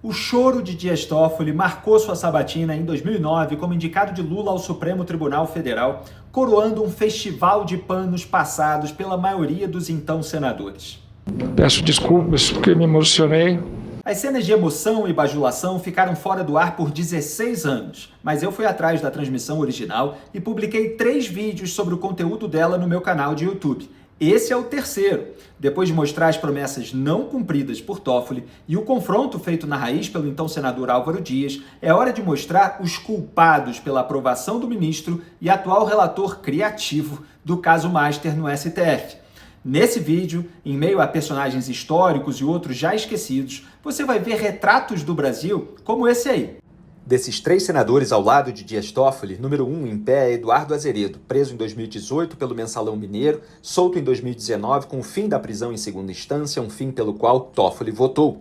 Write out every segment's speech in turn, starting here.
O choro de Dias Toffoli marcou sua sabatina em 2009 como indicado de Lula ao Supremo Tribunal Federal, coroando um festival de panos passados pela maioria dos então senadores. Peço desculpas porque me emocionei. As cenas de emoção e bajulação ficaram fora do ar por 16 anos, mas eu fui atrás da transmissão original e publiquei 3 vídeos sobre o conteúdo dela no meu canal de YouTube. Esse é o terceiro. Depois de mostrar as promessas não cumpridas por Toffoli e o confronto feito na raiz pelo então senador Álvaro Dias, é hora de mostrar os culpados pela aprovação do ministro e atual relator criativo do caso Master no STF. Nesse vídeo, em meio a personagens históricos e outros já esquecidos, você vai ver retratos do Brasil como esse aí. Desses 3 senadores ao lado de Dias Toffoli, número 1 em pé é Eduardo Azeredo, preso em 2018 pelo Mensalão Mineiro, solto em 2019 com o fim da prisão em segunda instância, um fim pelo qual Toffoli votou.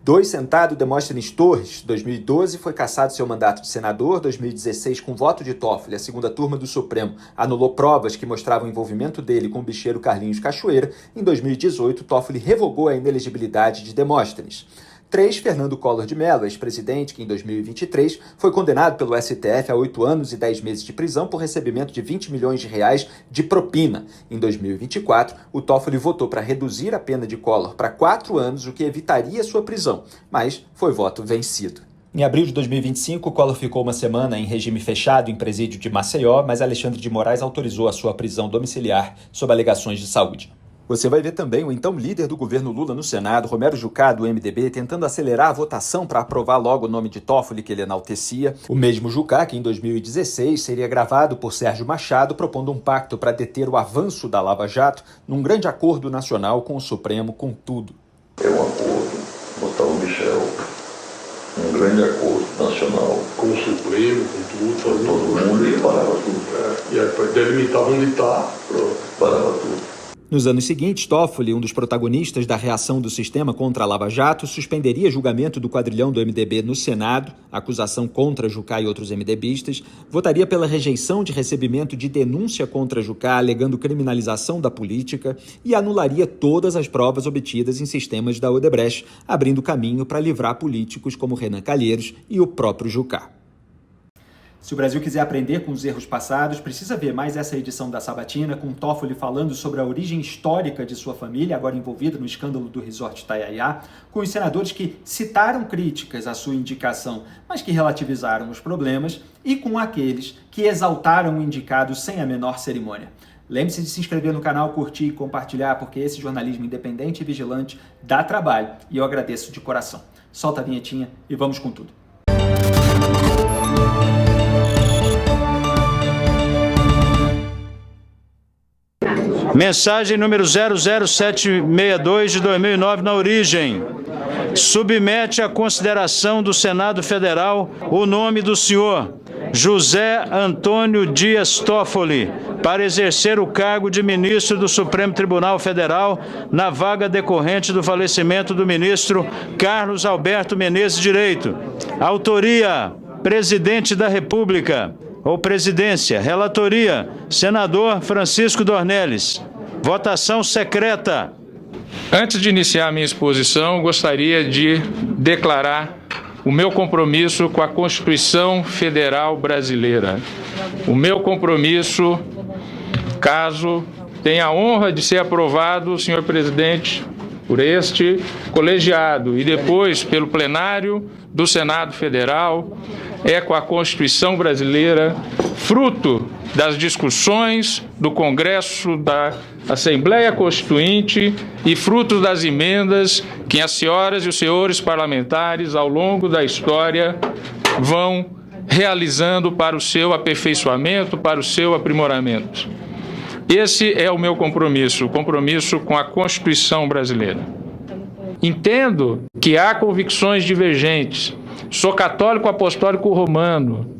2 sentado, Demóstenes Torres, 2012 foi cassado seu mandato de senador, 2016 com voto de Toffoli, a segunda turma do Supremo anulou provas que mostravam o envolvimento dele com o bicheiro Carlinhos Cachoeira, em 2018 Toffoli revogou a inelegibilidade de Demóstenes. 3, Fernando Collor de Mello, ex-presidente, que em 2023 foi condenado pelo STF a 8 anos e 10 meses de prisão por recebimento de 20 milhões de reais de propina. Em 2024, o Toffoli votou para reduzir a pena de Collor para 4 anos, o que evitaria sua prisão, mas foi voto vencido. Em abril de 2025, Collor ficou uma semana em regime fechado em presídio de Maceió, mas Alexandre de Moraes autorizou a sua prisão domiciliar sob alegações de saúde. Você vai ver também o então líder do governo Lula no Senado, Romero Jucá, do MDB, tentando acelerar a votação para aprovar logo o nome de Toffoli que ele enaltecia. O mesmo Jucá, que em 2016 seria gravado por Sérgio Machado, propondo um pacto para deter o avanço da Lava Jato num grande acordo nacional com o Supremo, com tudo. É um acordo, botar o Michel, um grande acordo nacional. Com o Supremo, com tudo, Todo mundo e parava tudo. E aí delimitar onde está, pronto. Parava tudo. Nos anos seguintes, Toffoli, um dos protagonistas da reação do sistema contra a Lava Jato, suspenderia julgamento do quadrilhão do MDB no Senado, acusação contra Jucá e outros MDBistas, votaria pela rejeição de recebimento de denúncia contra Jucá, alegando criminalização da política, e anularia todas as provas obtidas em sistemas da Odebrecht, abrindo caminho para livrar políticos como Renan Calheiros e o próprio Jucá. Se o Brasil quiser aprender com os erros passados, precisa ver mais essa edição da Sabatina, com Toffoli falando sobre a origem histórica de sua família, agora envolvida no escândalo do Resort Itaiaia, com os senadores que citaram críticas à sua indicação, mas que relativizaram os problemas, e com aqueles que exaltaram o indicado sem a menor cerimônia. Lembre-se de se inscrever no canal, curtir e compartilhar, porque esse jornalismo independente e vigilante dá trabalho, e eu agradeço de coração. Solta a vinhetinha e vamos com tudo. Mensagem número 00762 de 2009 na origem. Submete à consideração do Senado Federal o nome do senhor José Antônio Dias Toffoli para exercer o cargo de ministro do Supremo Tribunal Federal na vaga decorrente do falecimento do ministro Carlos Alberto Menezes Direito. Autoria: Presidente da República ou Presidência. Relatoria: Senador Francisco Dornelles. Votação secreta. Antes de iniciar a minha exposição, gostaria de declarar o meu compromisso com a Constituição Federal Brasileira. O meu compromisso, caso tenha a honra de ser aprovado, senhor presidente, por este colegiado e depois pelo plenário do Senado Federal, é com a Constituição Brasileira, fruto das discussões do Congresso da Assembleia Constituinte e fruto das emendas que as senhoras e os senhores parlamentares, ao longo da história, vão realizando para o seu aperfeiçoamento, para o seu aprimoramento. Esse é o meu compromisso, o compromisso com a Constituição brasileira. Entendo que há convicções divergentes. Sou católico apostólico romano.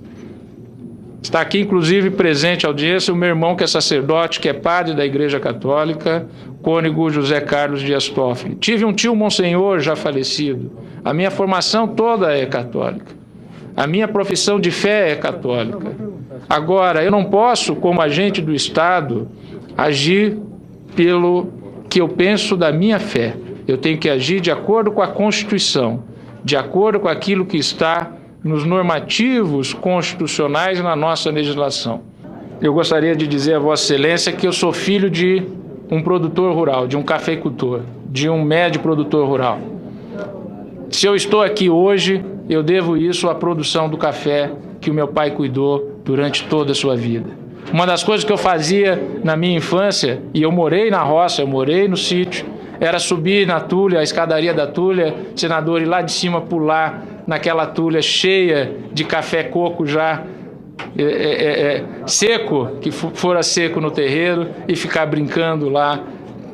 Está aqui, inclusive, presente à audiência o meu irmão, que é sacerdote, que é padre da Igreja Católica, cônego José Carlos Dias Toffoli. Tive um tio monsenhor já falecido. A minha formação toda é católica. A minha profissão de fé é católica. Agora, eu não posso, como agente do Estado, agir pelo que eu penso da minha fé. Eu tenho que agir de acordo com a Constituição. de acordo com aquilo que está nos normativos constitucionais e na nossa legislação. Eu gostaria de dizer a Vossa Excelência que eu sou filho de um produtor rural, de um cafeicultor, de um médio produtor rural. Se eu estou aqui hoje, eu devo isso à produção do café que o meu pai cuidou durante toda a sua vida. Uma das coisas que eu fazia na minha infância, e eu morei na roça, eu morei no sítio, era subir na tulha, a escadaria da tulha, senador, e lá de cima pular naquela tulha cheia de café coco já seco, que fora seco no terreiro, e ficar brincando lá,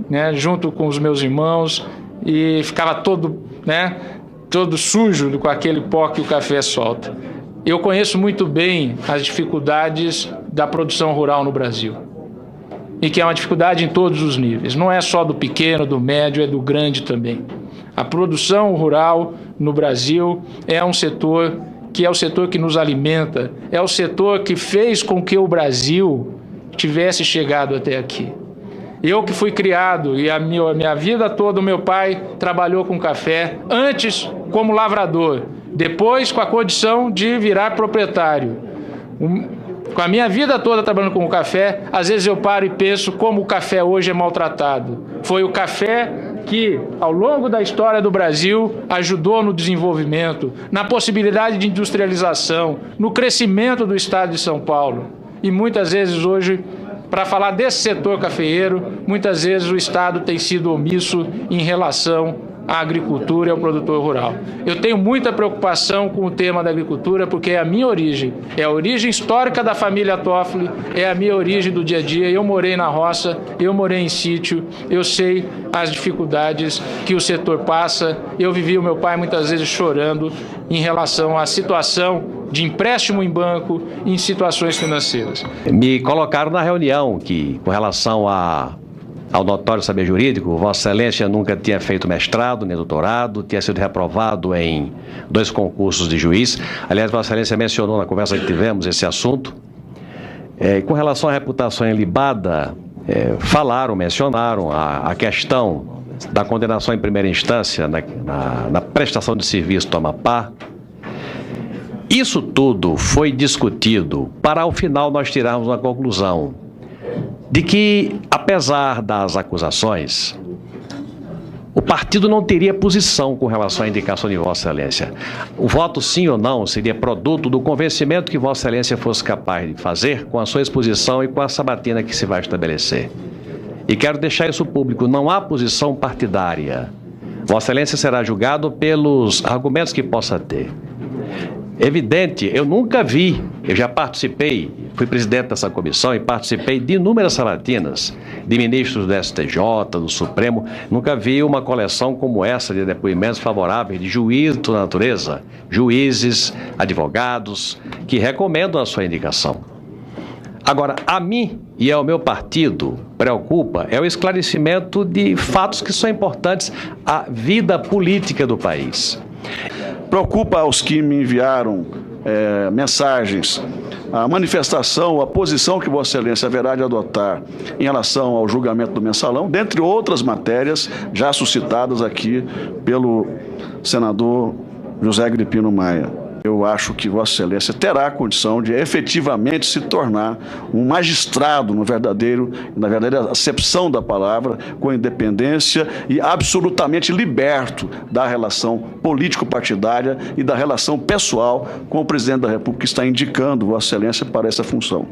né, junto com os meus irmãos, e ficava todo sujo com aquele pó que o café solta. Eu conheço muito bem as dificuldades da produção rural no Brasil, e que é uma dificuldade em todos os níveis, não é só do pequeno, do médio, é do grande também. A produção rural no Brasil é um setor que é o setor que nos alimenta, é o setor que fez com que o Brasil tivesse chegado até aqui. Eu que fui criado, e a minha vida toda, o meu pai trabalhou com café, antes como lavrador, depois com a condição de virar proprietário. Com a minha vida toda trabalhando com o café, às vezes eu paro e penso como o café hoje é maltratado. Foi o café que, ao longo da história do Brasil, ajudou no desenvolvimento, na possibilidade de industrialização, no crescimento do estado de São Paulo. E muitas vezes hoje, para falar desse setor cafeeiro, muitas vezes o Estado tem sido omisso em relação à agricultura e ao produtor rural. Eu tenho muita preocupação com o tema da agricultura, porque é a minha origem, é a origem histórica da família Toffoli, é a minha origem do dia a dia. Eu morei na roça, eu morei em sítio, eu sei as dificuldades que o setor passa. Eu vivi o meu pai muitas vezes chorando em relação à situação de empréstimo em banco, em situações financeiras. Me colocaram na reunião que, com relação ao notório saber jurídico, Vossa Excelência nunca tinha feito mestrado nem doutorado, tinha sido reprovado em 2 concursos de juiz. Aliás, Vossa Excelência mencionou na conversa que tivemos esse assunto. Com relação à reputação ilibada, mencionaram a questão da condenação em primeira instância na prestação de serviço do Amapá. Isso tudo foi discutido para, ao final, nós tirarmos uma conclusão de que, apesar das acusações, o partido não teria posição com relação à indicação de Vossa Excelência. O voto sim ou não seria produto do convencimento que Vossa Excelência fosse capaz de fazer com a sua exposição e com a sabatina que se vai estabelecer. E quero deixar isso público, não há posição partidária. Vossa Excelência será julgado pelos argumentos que possa ter. Evidente, eu nunca vi, eu já participei, fui presidente dessa comissão e participei de inúmeras sabatinas de ministros do STJ, do Supremo, nunca vi uma coleção como essa de depoimentos favoráveis de juízes de toda a natureza, juízes, advogados, que recomendam a sua indicação. Agora, a mim e ao meu partido preocupa o esclarecimento de fatos que são importantes à vida política do país. Preocupa aos que me enviaram mensagens, a manifestação, a posição que Vossa Excelência haverá de adotar em relação ao julgamento do mensalão, dentre outras matérias já suscitadas aqui pelo senador José Agripino Maia. Eu acho que Vossa Excelência terá a condição de efetivamente se tornar um magistrado na verdadeira acepção da palavra, com independência e absolutamente liberto da relação político-partidária e da relação pessoal com o presidente da República, que está indicando Vossa Excelência para essa função.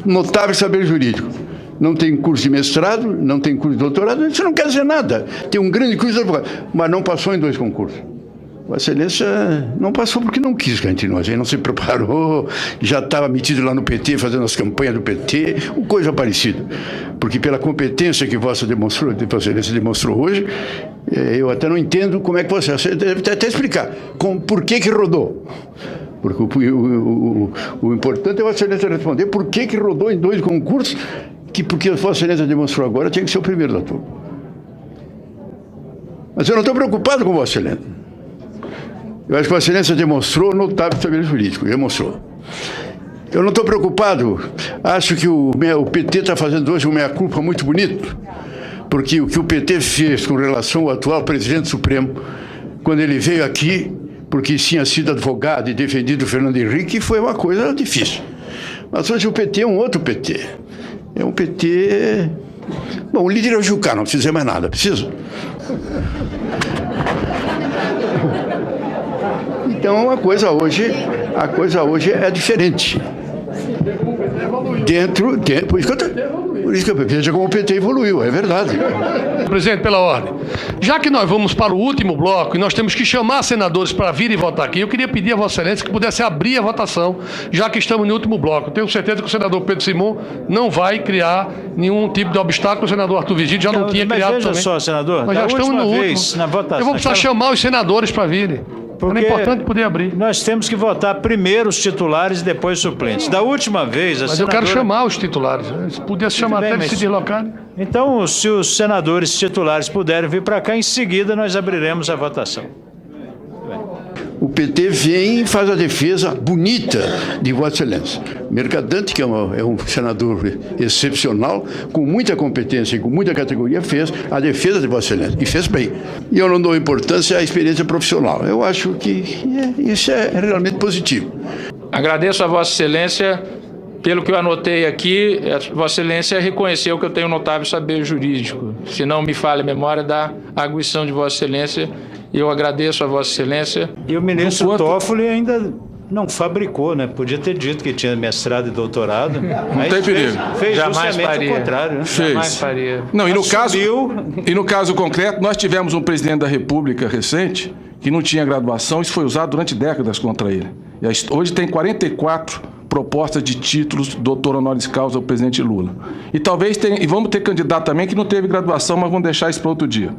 Notável saber jurídico. Não tem curso de mestrado, não tem curso de doutorado, isso não quer dizer nada. Tem um grande curso de advogado, mas não passou em 2 concursos. Vossa Excelência não passou porque não quis continuar, não se preparou, já estava metido lá no PT, fazendo as campanhas do PT, coisa parecida. Porque pela competência que Vossa Excelência demonstrou hoje, eu até não entendo como é que Vossa Excelência deve até explicar por que rodou. Porque o importante é Vossa Excelência responder por que rodou em 2 concursos, porque Vossa Excelência demonstrou agora tinha que ser o primeiro da turma. Mas eu não estou preocupado com Vossa Excelência. Eu acho que Vossa Excelência demonstrou notável saber jurídico, demonstrou. Eu não estou preocupado, acho que o PT está fazendo hoje um meia-culpa muito bonito, porque o que o PT fez com relação ao atual presidente Supremo, quando ele veio aqui porque tinha sido advogado e defendido o Fernando Henrique, foi uma coisa difícil. Mas hoje o PT é um outro PT. É um PT... Bom, o líder é o Jucá, não precisa mais nada, precisa? Então a coisa hoje é diferente. Por isso que veja como o PT evoluiu, é verdade. Presidente, pela ordem. Já que nós vamos para o último bloco e nós temos que chamar senadores para vir e votar aqui, eu queria pedir a Vossa Excelência que pudesse abrir a votação, já que estamos no último bloco. Tenho certeza que o senador Pedro Simão não vai criar nenhum tipo de obstáculo. O senador Arthur Vigílio já não tinha criado veja também. Só, senador, nós já estamos no vez, último. Na votação, eu vou precisar chamar os senadores para virem. Porque é importante poder abrir. Nós temos que votar primeiro os titulares e depois os suplentes. Da última vez, Mas eu quero chamar os titulares. Se pudesse chamar até eles se deslocarem. Então, se os senadores titulares puderem vir para cá, em seguida nós abriremos a votação. O PT vem e faz a defesa bonita de Vossa Excelência. Mercadante, que é um senador excepcional, com muita competência e com muita categoria, fez a defesa de Vossa Excelência. E fez bem. E eu não dou importância à experiência profissional. Eu acho que isso é realmente positivo. Agradeço a Vossa Excelência. Pelo que eu anotei aqui, Vossa Excelência reconheceu que eu tenho notável saber jurídico. Se não me falha a memória da arguição de Vossa Excelência, eu agradeço a Vossa Excelência. E o ministro Toffoli ainda não fabricou, né? Podia ter dito que tinha mestrado e doutorado. Não tem perigo. Fez Jamais justamente faria. o contrário. Né? Jamais faria. Não, e no caso concreto, nós tivemos um presidente da República recente que não tinha graduação, isso foi usado durante décadas contra ele. E hoje tem 44 propostas de títulos doutor honoris causa ao presidente Lula. E talvez tenha, e vamos ter candidato também que não teve graduação, mas vamos deixar isso para outro dia.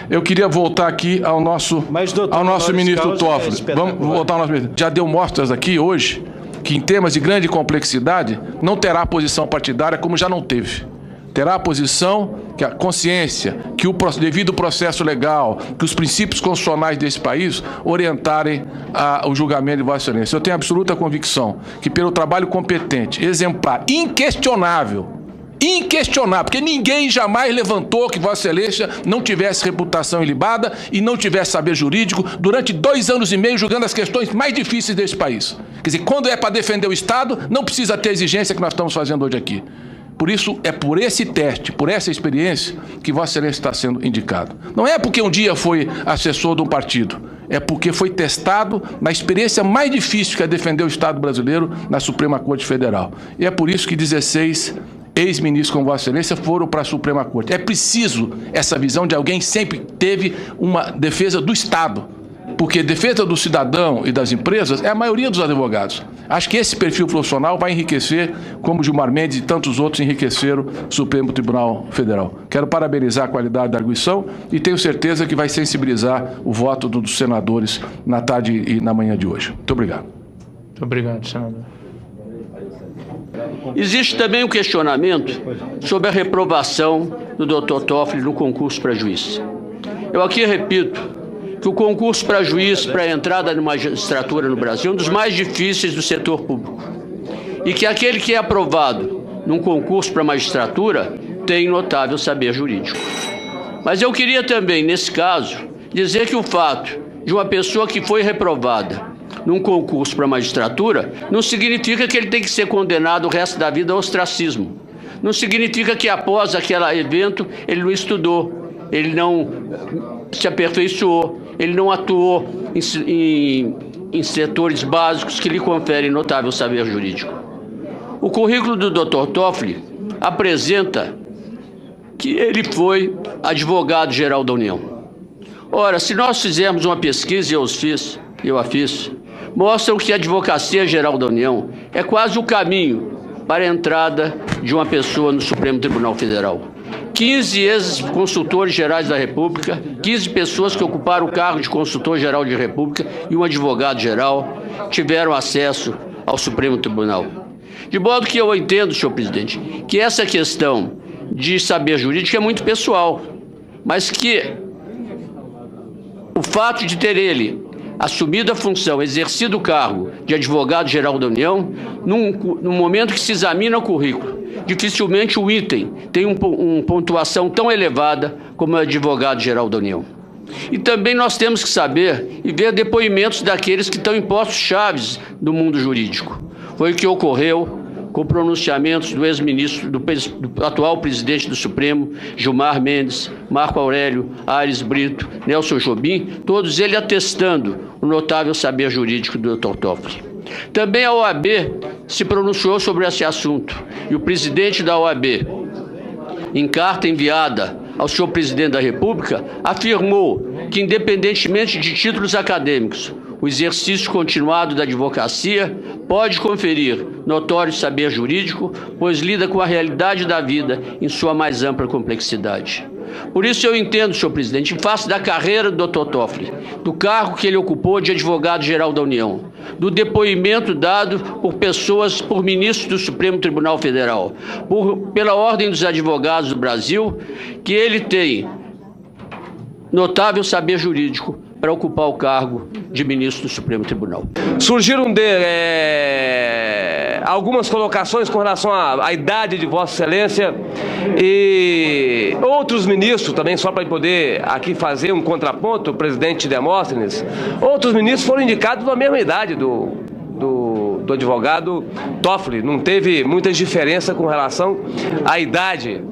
Eu queria voltar aqui ao nosso ministro Toffoli. Vamos voltar ao nosso ministro. Já deu mostras aqui hoje que em temas de grande complexidade não terá posição partidária como já não teve. Terá a posição que a consciência, que o devido processo legal, que os princípios constitucionais desse país orientarem o julgamento de Vossa Excelência. Eu tenho absoluta convicção que pelo trabalho competente, exemplar, inquestionável, porque ninguém jamais levantou que Vossa Excelência não tivesse reputação ilibada e não tivesse saber jurídico durante 2 anos e meio julgando as questões mais difíceis desse país. Quer dizer, quando é para defender o Estado, não precisa ter a exigência que nós estamos fazendo hoje aqui. Por isso, é por esse teste, por essa experiência, que Vossa Excelência está sendo indicado. Não é porque um dia foi assessor de um partido, é porque foi testado na experiência mais difícil que é defender o Estado brasileiro na Suprema Corte Federal. E é por isso que 16 ex-ministros como Vossa Excelência foram para a Suprema Corte. É preciso essa visão de alguém que sempre teve uma defesa do Estado. Porque defesa do cidadão e das empresas é a maioria dos advogados. Acho que esse perfil profissional vai enriquecer, como Gilmar Mendes e tantos outros enriqueceram o Supremo Tribunal Federal. Quero parabenizar a qualidade da arguição e tenho certeza que vai sensibilizar o voto dos senadores na tarde e na manhã de hoje. Muito obrigado. Muito obrigado, senador. Existe também um questionamento sobre a reprovação do Dr. Toffoli no concurso para juiz. Eu aqui repito que o concurso para juiz, para a entrada na magistratura no Brasil, é um dos mais difíceis do setor público. E que aquele que é aprovado num concurso para magistratura tem notável saber jurídico. Mas eu queria também, nesse caso, dizer que o fato de uma pessoa que foi reprovada num concurso para magistratura não significa que ele tem que ser condenado o resto da vida ao ostracismo. Não significa que após aquele evento ele não estudou, ele não se aperfeiçoou, ele não atuou em setores básicos que lhe conferem notável saber jurídico. O currículo do Dr. Toffoli apresenta que ele foi advogado-geral da União. Ora, se nós fizermos uma pesquisa, e eu a fiz, mostram que a Advocacia-Geral da União é quase o caminho para a entrada de uma pessoa no Supremo Tribunal Federal. 15 ex-consultores gerais da República, 15 pessoas que ocuparam o cargo de consultor-geral de República e um advogado-geral tiveram acesso ao Supremo Tribunal. De modo que eu entendo, senhor presidente, que essa questão de saber jurídico é muito pessoal, mas que o fato de ter ele assumido a função, exercido o cargo de advogado-geral da União, num momento que se examina o currículo, dificilmente o item tem uma pontuação tão elevada como o advogado-geral da União. E também nós temos que saber e ver depoimentos daqueles que estão em postos chaves do mundo jurídico. Foi o que ocorreu com pronunciamentos do ex-ministro, do atual presidente do Supremo, Gilmar Mendes, Marco Aurélio, Aires Brito, Nelson Jobim, todos eles atestando o notável saber jurídico do Dr. Toffoli. Também a OAB se pronunciou sobre esse assunto e o presidente da OAB, em carta enviada ao senhor presidente da República, afirmou que, independentemente de títulos acadêmicos, o exercício continuado da advocacia pode conferir notório saber jurídico, pois lida com a realidade da vida em sua mais ampla complexidade. Por isso eu entendo, senhor presidente, em face da carreira do Dr. Toffoli, do cargo que ele ocupou de advogado-geral da União, do depoimento dado por ministros do Supremo Tribunal Federal, pela Ordem dos Advogados do Brasil, que ele tem notável saber jurídico para ocupar o cargo de ministro do Supremo Tribunal. Surgiram algumas colocações com relação à idade de Vossa Excelência e outros ministros também, só para poder aqui fazer um contraponto, o presidente Demóstenes, outros ministros foram indicados da mesma idade do advogado Toffoli. Não teve muita diferença com relação à idade.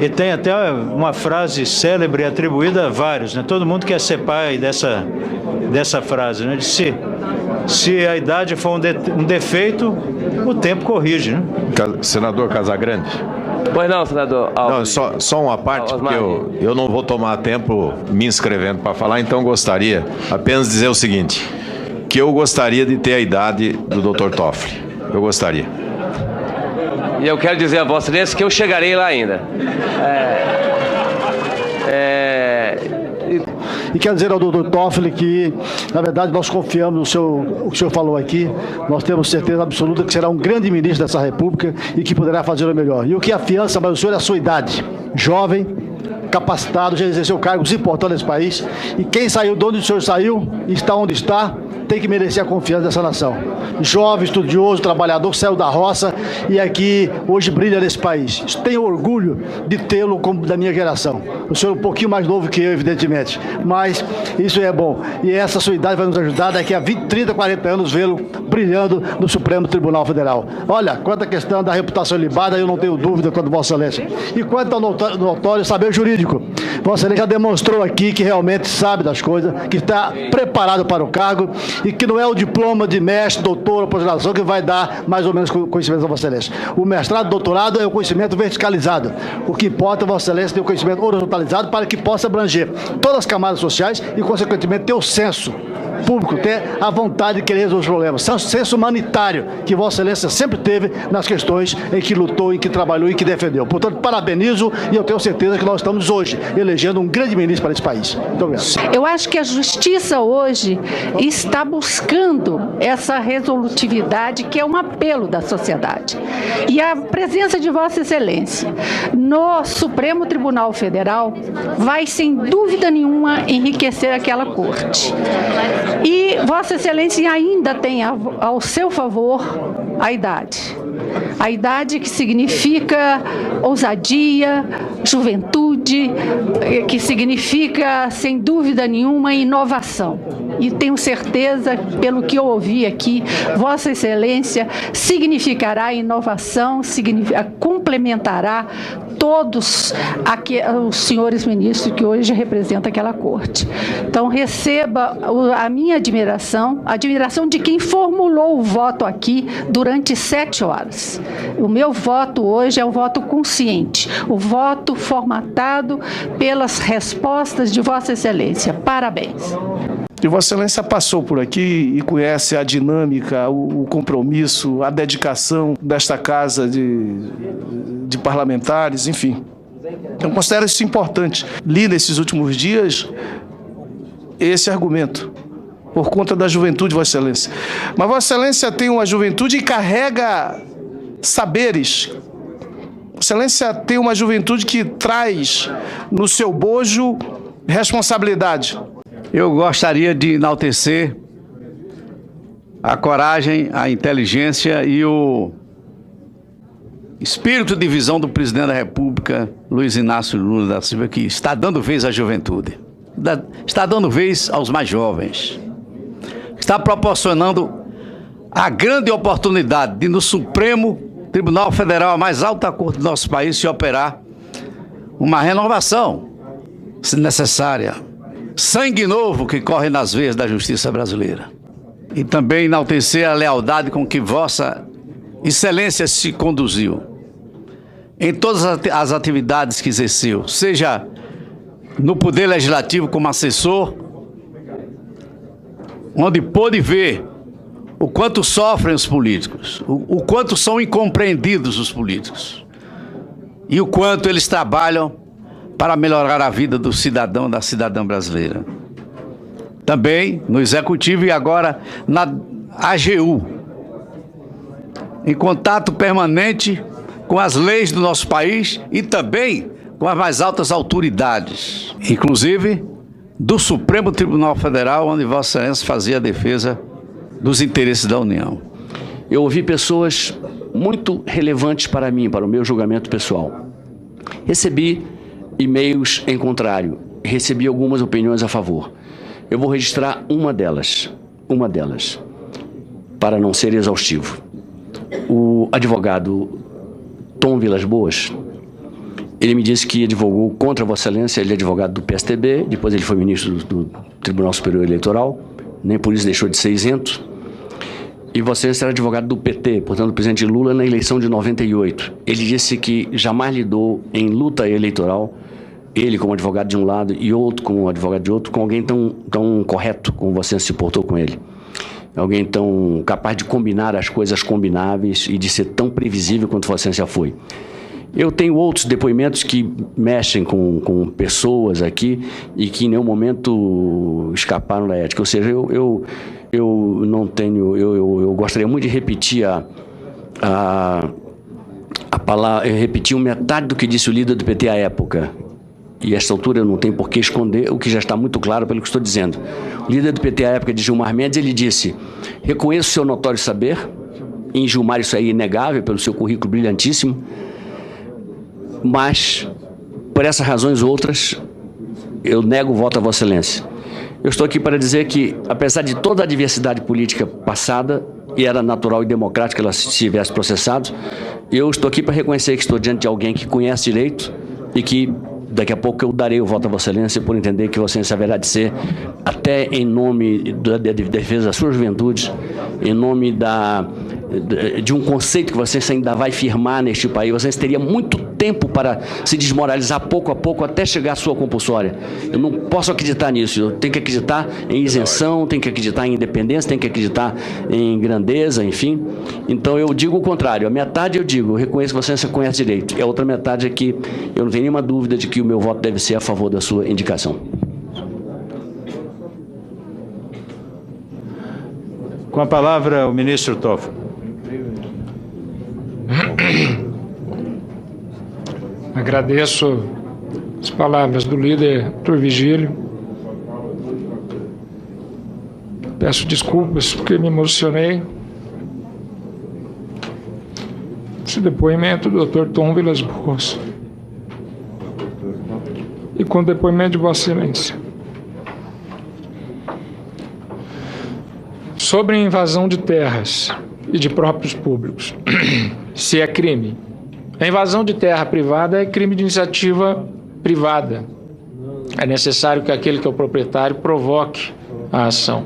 E tem até uma frase célebre atribuída a vários, né? Todo mundo quer ser pai dessa frase, né? Se a idade for um defeito, o tempo corrige, né? Senador Casagrande. Pois não, senador Alves. Não, só uma parte, porque eu não vou tomar tempo me inscrevendo para falar, então gostaria apenas de dizer o seguinte, que eu gostaria de ter a idade do Dr. Toffoli. Eu gostaria. E eu quero dizer a Vossa Excelência que eu chegarei lá ainda. E quero dizer ao doutor Toffoli que, na verdade, nós confiamos no o que o senhor falou aqui. Nós temos certeza absoluta que será um grande ministro dessa República e que poderá fazer o melhor. E o que afiança mais o senhor é a sua idade. Jovem, capacitado, já exerceu cargos importantes nesse país. E quem saiu de onde o senhor saiu e está onde está, tem que merecer a confiança dessa nação. Jovem, estudioso, trabalhador, saiu da roça e aqui hoje brilha nesse país. Tenho orgulho de tê-lo como da minha geração. O senhor é um pouquinho mais novo que eu, evidentemente, mas isso é bom. E essa sua idade vai nos ajudar daqui a 20, 30, 40 anos vê-lo brilhando no Supremo Tribunal Federal. Olha, quanto à questão da reputação ilibada, eu não tenho dúvida quanto a Vossa Excelência. E quanto ao notório saber jurídico, Vossa Excelência já demonstrou aqui que realmente sabe das coisas, que está preparado para o cargo e que não é o diploma de mestre, doutor ou pós-graduação que vai dar mais ou menos conhecimento da Vossa Excelência. O mestrado, doutorado é o conhecimento verticalizado. O que importa, Vossa Excelência, ter o conhecimento horizontalizado para que possa abranger todas as camadas sociais e, consequentemente, ter o senso público, ter a vontade de querer resolver os problemas. Senso humanitário que Vossa Excelência sempre teve nas questões em que lutou, em que trabalhou e que defendeu. Portanto, parabenizo e eu tenho certeza que nós estamos hoje elegendo um grande ministro para esse país. Muito obrigado. Eu acho que a justiça hoje está buscando essa resolutividade que é um apelo da sociedade. E a presença de Vossa Excelência no Supremo Tribunal Federal vai, sem dúvida nenhuma, enriquecer aquela corte. E Vossa Excelência ainda tem ao seu favor a idade. A idade que significa ousadia, juventude, que significa, sem dúvida nenhuma, inovação. E tenho certeza, pelo que eu ouvi aqui, Vossa Excelência significará inovação, complementará todos os senhores ministros que hoje representam aquela corte. Então, receba a minha admiração, a admiração de quem formulou o voto aqui durante 7 horas. O meu voto hoje é um voto consciente, o voto formatado pelas respostas de Vossa Excelência. Parabéns. E Vossa Excelência passou por aqui e conhece a dinâmica, o compromisso, a dedicação desta casa de parlamentares, enfim. Eu considero isso importante. Li nesses últimos dias esse argumento, por conta da juventude, Vossa Excelência. Mas Vossa Excelência tem uma juventude e carrega saberes. Vossa Excelência tem uma juventude que traz no seu bojo responsabilidade. Eu gostaria de enaltecer a coragem, a inteligência e espírito de visão do presidente da República, Luiz Inácio Lula da Silva, que está dando vez à juventude, está dando vez aos mais jovens, está proporcionando a grande oportunidade de, no Supremo Tribunal Federal, a mais alta corte do nosso país, se operar uma renovação, se necessária, sangue novo que corre nas veias da justiça brasileira. E também enaltecer a lealdade com que Vossa Excelência se conduziu em todas as atividades que exerceu, seja no Poder Legislativo como assessor, onde pôde ver o quanto sofrem os políticos, o quanto são incompreendidos os políticos e o quanto eles trabalham para melhorar a vida do cidadão, da cidadã brasileira. Também no Executivo e agora na AGU, em contato permanente com as leis do nosso país e também com as mais altas autoridades, inclusive do Supremo Tribunal Federal, onde Vossa Excelência fazia a defesa dos interesses da União. Eu ouvi pessoas muito relevantes para mim, para o meu julgamento pessoal. Recebi e-mails em contrário, recebi algumas opiniões a favor. Eu vou registrar uma delas, para não ser exaustivo. O advogado Tom Vilas Boas, ele me disse que advogou contra Vossa Excelência. Ele é advogado do PSTB, depois ele foi ministro do Tribunal Superior Eleitoral, nem por isso deixou de ser isento. E Vossa Excelência era advogado do PT, portanto, do presidente Lula na eleição de 98. Ele disse que jamais lidou em luta eleitoral, ele como advogado de um lado e outro como advogado de outro, com alguém tão correto como Vossa Excelência se portou com ele. Alguém tão capaz de combinar as coisas combináveis e de ser tão previsível quanto Vossa Excelência foi. Eu tenho outros depoimentos que mexem com pessoas aqui e que em nenhum momento escaparam da ética. Ou seja, eu não tenho... Eu gostaria muito de repetir a palavra... Eu repeti metade do que disse o líder do PT à época. E a esta altura eu não tenho por que esconder o que já está muito claro pelo que estou dizendo. O líder do PT à época, de Gilmar Mendes, ele disse: reconheço o seu notório saber, em Gilmar isso é inegável pelo seu currículo brilhantíssimo, mas, por essas razões outras, eu nego o voto a Vossa Excelência. Eu estou aqui para dizer que, apesar de toda a diversidade política passada, e era natural e democrático que ela se tivesse processado, eu estou aqui para reconhecer que estou diante de alguém que conhece direito e que daqui a pouco eu darei o voto a Vossa Excelência por entender que Vossa Excelência haverá de ser, até em nome da defesa da sua juventude, em nome de um conceito que Vossa Excelência ainda vai firmar neste país. Vossa Excelência teria muito tempo para se desmoralizar pouco a pouco até chegar à sua compulsória. Eu não posso acreditar nisso. Eu tenho que acreditar em isenção, tenho que acreditar em independência, tenho que acreditar em grandeza, enfim. Então eu digo o contrário. A metade eu digo, eu reconheço que Vossa Excelência conhece direito. E a outra metade é que eu não tenho nenhuma dúvida de que o meu voto deve ser a favor da sua indicação. Com a palavra, o ministro Toffoli. Agradeço as palavras do líder, Dr. Vigílio. Peço desculpas porque me emocionei. Esse depoimento do Dr. Tom Vilas Boas e com o depoimento de Vossa Excelência sobre a invasão de terras e de próprios públicos, se é crime. A invasão de terra privada é crime de iniciativa privada. É necessário que aquele que é o proprietário provoque a ação.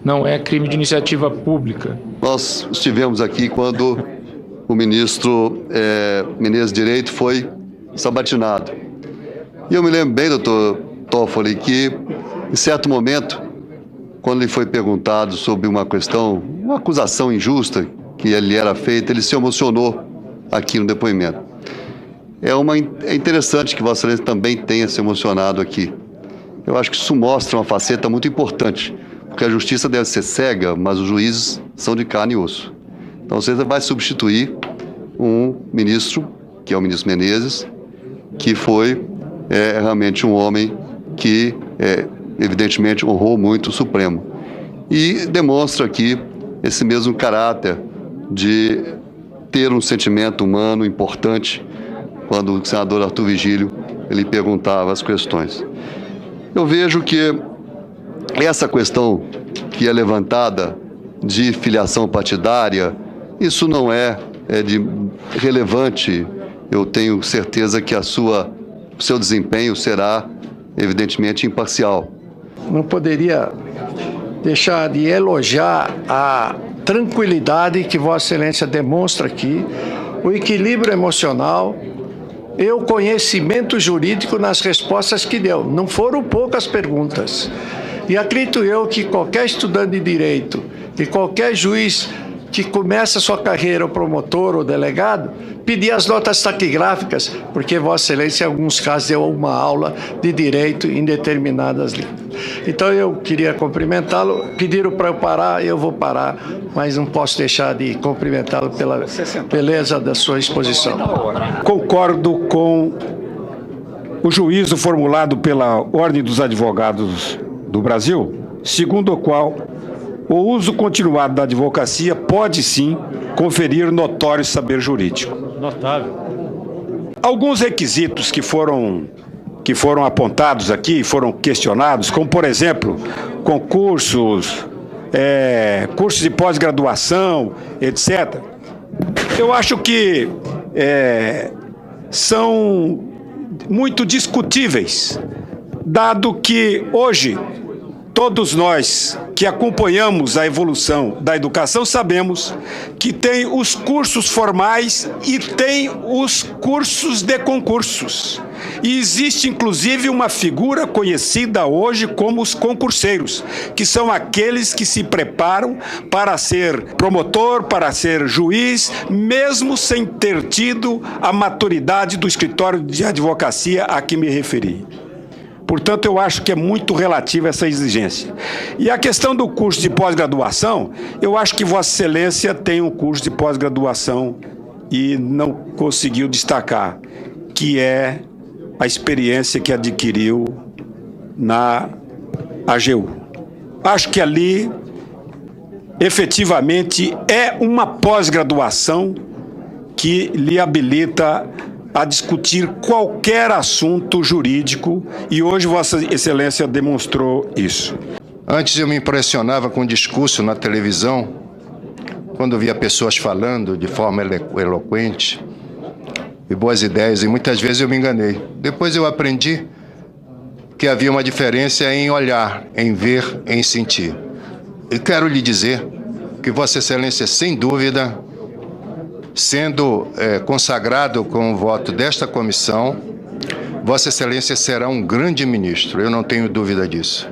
Não é crime de iniciativa pública. Nós estivemos aqui quando o ministro Menezes Direito foi sabatinado. E eu me lembro bem, doutor Toffoli, que em certo momento, quando lhe foi perguntado sobre uma questão, uma acusação injusta que lhe era feita, ele se emocionou aqui no depoimento. É interessante que Vossa Excelência também tenha se emocionado aqui. Eu acho que isso mostra uma faceta muito importante, porque a justiça deve ser cega, mas os juízes são de carne e osso. Então você vai substituir um ministro, que é o ministro Menezes, que foi realmente um homem que evidentemente honrou muito o Supremo. E demonstra aqui esse mesmo caráter de ter um sentimento humano importante quando o senador Arthur Vigílio ele perguntava as questões. Eu vejo que essa questão que é levantada de filiação partidária, isso não é relevante. Eu tenho certeza que o seu desempenho será, evidentemente, imparcial. Não poderia deixar de elogiar a tranquilidade que Vossa Excelência demonstra aqui, o equilíbrio emocional e o conhecimento jurídico nas respostas que deu. Não foram poucas perguntas. E acredito eu que qualquer estudante de direito e qualquer juiz que começa a sua carreira, o promotor ou delegado, pedir as notas taquigráficas, porque Vossa Excelência, em alguns casos, deu uma aula de direito em determinadas línguas. Então, eu queria cumprimentá-lo. Pediram para eu parar, eu vou parar, mas não posso deixar de cumprimentá-lo pela beleza da sua exposição. Concordo com o juízo formulado pela Ordem dos Advogados do Brasil, segundo o qual o uso continuado da advocacia pode sim conferir notório saber jurídico. Notável. Alguns requisitos que foram apontados aqui, foram questionados, como por exemplo, concursos, cursos de pós-graduação, etc. Eu acho que são muito discutíveis, dado que hoje todos nós que acompanhamos a evolução da educação sabemos que tem os cursos formais e tem os cursos de concursos. E existe, inclusive, uma figura conhecida hoje como os concurseiros, que são aqueles que se preparam para ser promotor, para ser juiz, mesmo sem ter tido a maturidade do escritório de advocacia a que me referi. Portanto, eu acho que é muito relativa essa exigência. E a questão do curso de pós-graduação, eu acho que Vossa Excelência tem um curso de pós-graduação e não conseguiu destacar, que é a experiência que adquiriu na AGU. Acho que ali, efetivamente, é uma pós-graduação que lhe habilita a discutir qualquer assunto jurídico, e hoje Vossa Excelência demonstrou isso. Antes eu me impressionava com o discurso na televisão, quando via pessoas falando de forma eloquente e boas ideias, e muitas vezes eu me enganei. Depois eu aprendi que havia uma diferença em olhar, em ver, em sentir. E quero lhe dizer que Vossa Excelência, sem dúvida, sendo consagrado com o voto desta comissão, Vossa Excelência será um grande ministro, eu não tenho dúvida disso.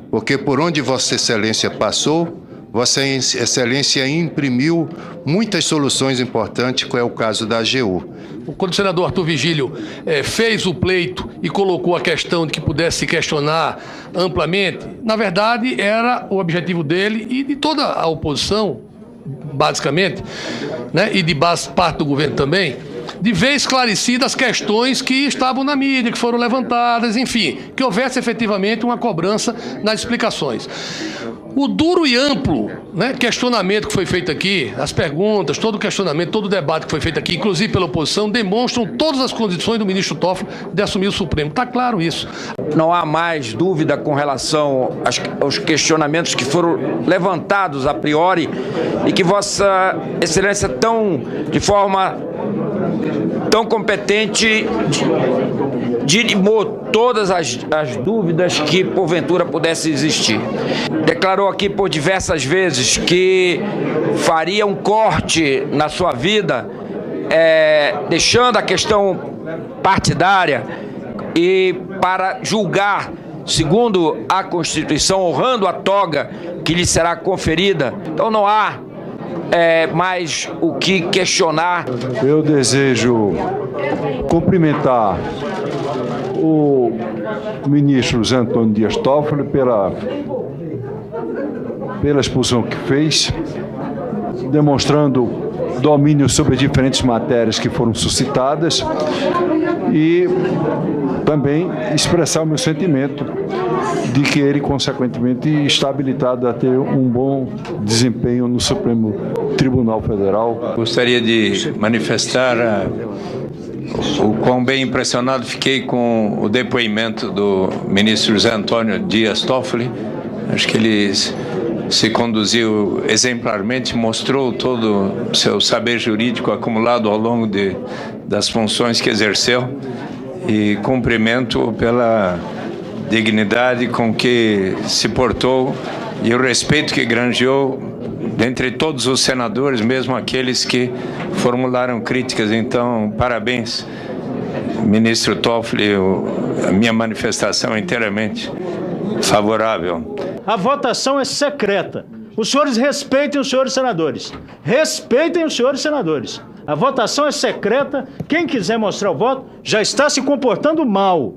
Porque por onde Vossa Excelência passou, Vossa Excelência imprimiu muitas soluções importantes, que é o caso da AGU. Quando o senador Arthur Vigílio fez o pleito e colocou a questão de que pudesse se questionar amplamente, na verdade era o objetivo dele e de toda a oposição, basicamente, né, e de parte do governo também, de ver esclarecidas as questões que estavam na mídia, que foram levantadas, enfim, que houvesse efetivamente uma cobrança nas explicações. O duro e amplo, né, questionamento que foi feito aqui, as perguntas, todo o questionamento, todo o debate que foi feito aqui, inclusive pela oposição, demonstram todas as condições do ministro Toffoli de assumir o Supremo. Está claro isso. Não há mais dúvida com relação aos questionamentos que foram levantados a priori e que Vossa Excelência de forma tão competente dirimou todas as dúvidas que porventura pudesse existir. Declarou aqui por diversas vezes que faria um corte na sua vida, deixando a questão partidária e para julgar segundo a Constituição, honrando a toga que lhe será conferida. Então não há mais o que questionar. Eu desejo cumprimentar o ministro José Antônio Dias Toffoli pela exposição que fez, demonstrando domínio sobre diferentes matérias que foram suscitadas, e também expressar o meu sentimento de que ele, consequentemente, está habilitado a ter um bom desempenho no Supremo Tribunal Federal. Gostaria de manifestar o quão bem impressionado fiquei com o depoimento do ministro José Antônio Dias Toffoli. Acho que ele se conduziu exemplarmente, mostrou todo o seu saber jurídico acumulado ao longo das funções que exerceu, e cumprimento pela dignidade com que se portou e o respeito que granjeou dentre todos os senadores, mesmo aqueles que formularam críticas. Então, parabéns, ministro Toffoli, a minha manifestação é inteiramente favorável. A votação é secreta. Os senhores respeitem os senhores senadores. Respeitem os senhores senadores. A votação é secreta. Quem quiser mostrar o voto já está se comportando mal.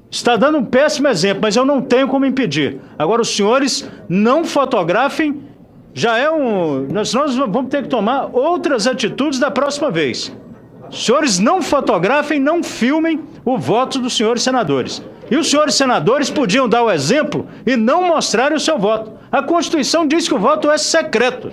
Está dando um péssimo exemplo, mas eu não tenho como impedir. Agora, os senhores não fotografem. Já é nós vamos ter que tomar outras atitudes da próxima vez. Os senhores não fotografem, não filmem o voto dos senhores senadores. E os senhores senadores podiam dar o exemplo e não mostrarem o seu voto. A Constituição diz que o voto é secreto.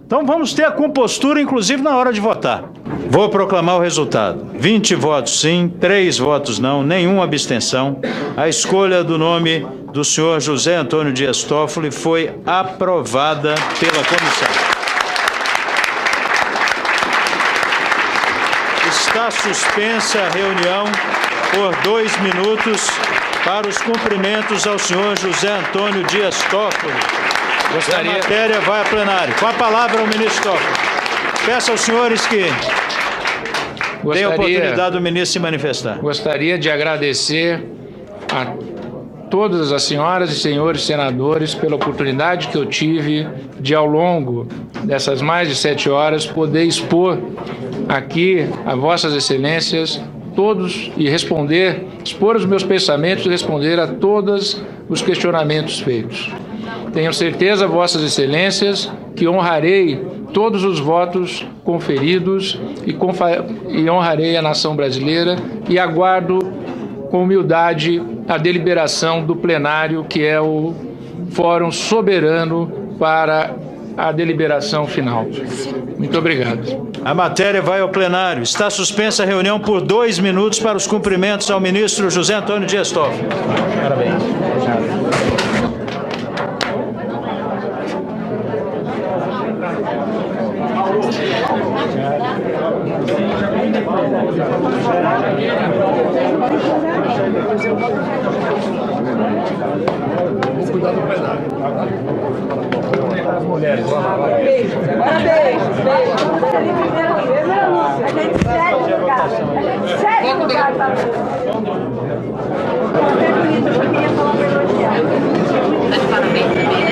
Então vamos ter a compostura, inclusive, na hora de votar. Vou proclamar o resultado. 20 votos sim, 3 votos não, nenhuma abstenção. A escolha do nome do senhor José Antônio Dias Toffoli foi aprovada pela comissão. Está suspensa a reunião por 2 minutos para os cumprimentos ao senhor José Antônio Dias Toffoli. A matéria vai a plenário. Com a palavra o ministro Toffoli. Peço aos senhores que deem a oportunidade do ministro se manifestar. Gostaria de agradecer a todas as senhoras e senhores senadores pela oportunidade que eu tive de, ao longo dessas mais de 7 horas, poder expor aqui a vossas excelências todos e expor os meus pensamentos e responder a todos os questionamentos feitos. Tenho certeza, vossas excelências, que honrarei todos os votos conferidos e honrarei a nação brasileira, e aguardo com humildade a deliberação do plenário, que é o fórum soberano para a deliberação final. Muito obrigado. A matéria vai ao plenário. Está suspensa a reunião por 2 minutos para os cumprimentos ao ministro José Antônio Dias Toffoli. Parabéns. Vou cuidar do plenário. As mulheres. Parabéns. A gente segue o lugar. Segue o lugar. Parabéns.